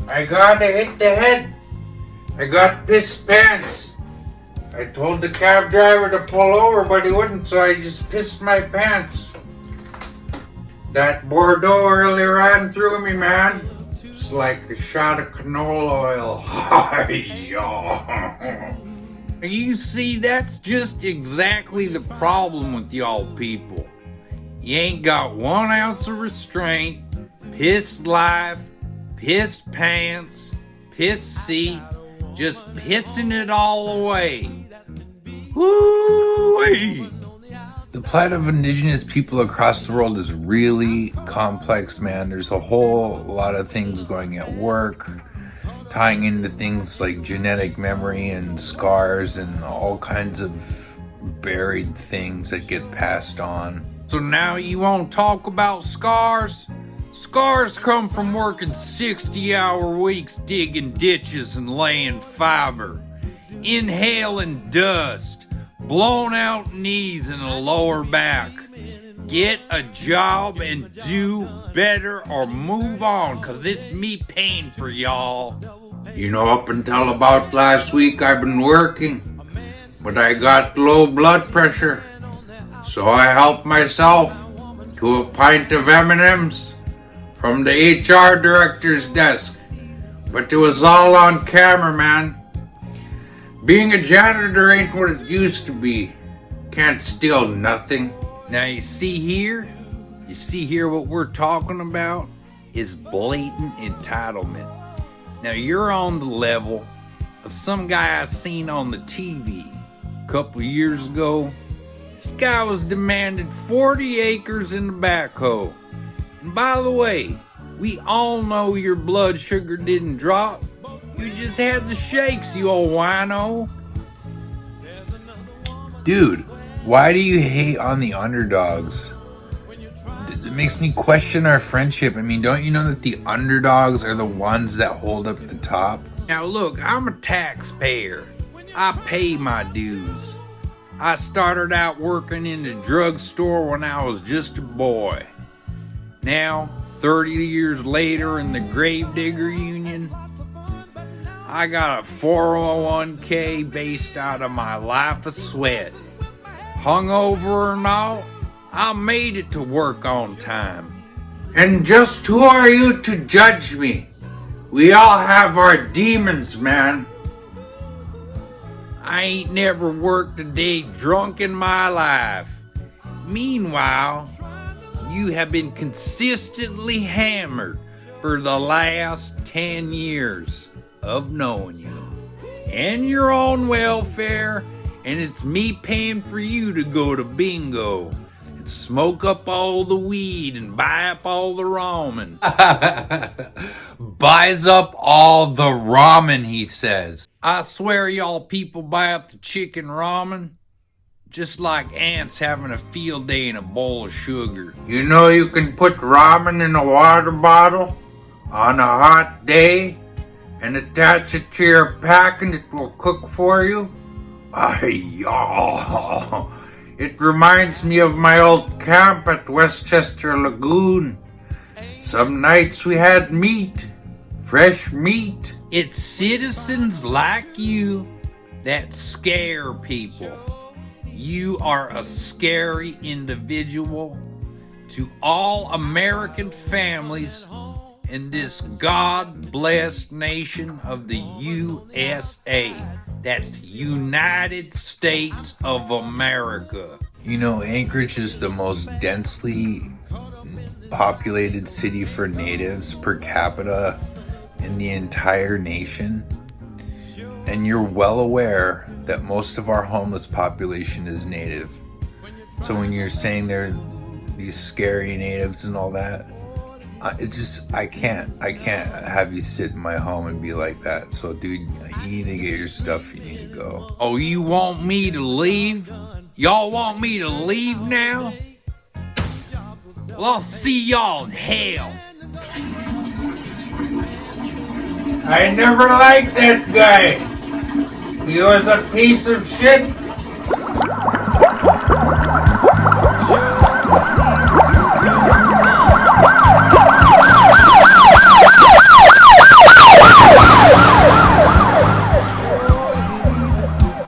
I got hit the head. I got piss pants. I told the cab driver to pull over, but he wouldn't, so I just pissed my pants. That Bordeaux really ran through me, man. It's like a shot of canola oil. You see, that's just exactly the problem with y'all people. You ain't got 1 ounce of restraint, pissed life, pissed pants, pissed seat, just pissing it all away. Woo-wee! The plight of indigenous people across the world is really complex, man. There's a whole lot of things going at work, tying into things like genetic memory and scars and all kinds of buried things that get passed on. So now you won't talk about scars? Scars come from working 60-hour weeks digging ditches and laying fiber, inhaling dust, blown out knees and a lower back. Get a job and do better or move on, cause it's me paying for y'all. You know, up until about last week I've been working, but I got low blood pressure. So I helped myself to a pint of M&Ms from the HR director's desk. But it was all on camera, man. Being a janitor ain't what it used to be. Can't steal nothing. Now you see here what we're talking about is blatant entitlement. Now you're on the level of some guy I seen on the TV a couple years ago. This guy was demanding 40 acres in the backhoe. And by the way, we all know your blood sugar didn't drop. You just had the shakes, you old wino. Dude, why do you hate on the underdogs? It makes me question our friendship. I mean, don't you know that the underdogs are the ones that hold up the top? Now look, I'm a taxpayer. I pay my dues. I started out working in the drugstore when I was just a boy. Now, 30 years later in the Gravedigger Union, I got a 401k based out of my life of sweat. Hungover and all, I made it to work on time. And just who are you to judge me? We all have our demons, man. I ain't never worked a day drunk in my life. Meanwhile, you have been consistently hammered for the last 10 years of knowing you and your own welfare, and it's me paying for you to go to bingo and smoke up all the weed and buy up all the ramen. Buys up all the ramen, he says. I swear y'all people buy up the chicken ramen just like ants having a field day in a bowl of sugar. You know you can put ramen in a water bottle on a hot day and attach it to your pack and it will cook for you? Ay-yaw. It reminds me of my old camp at Westchester Lagoon. Some nights we had meat, fresh meat. It's citizens like you that scare people. You are a scary individual to all American families in this God-blessed nation of the USA. That's the United States of America. You know, Anchorage is the most densely populated city for natives per capita in the entire nation. And you're well aware that most of our homeless population is native. So when you're saying they're these scary natives and all that, I can't have you sit in my home and be like that. So dude, you need to get your stuff, you need to go. Oh, you want me to leave? Y'all want me to leave now? Well, I'll see y'all in hell. I never liked that guy. He was a piece of shit.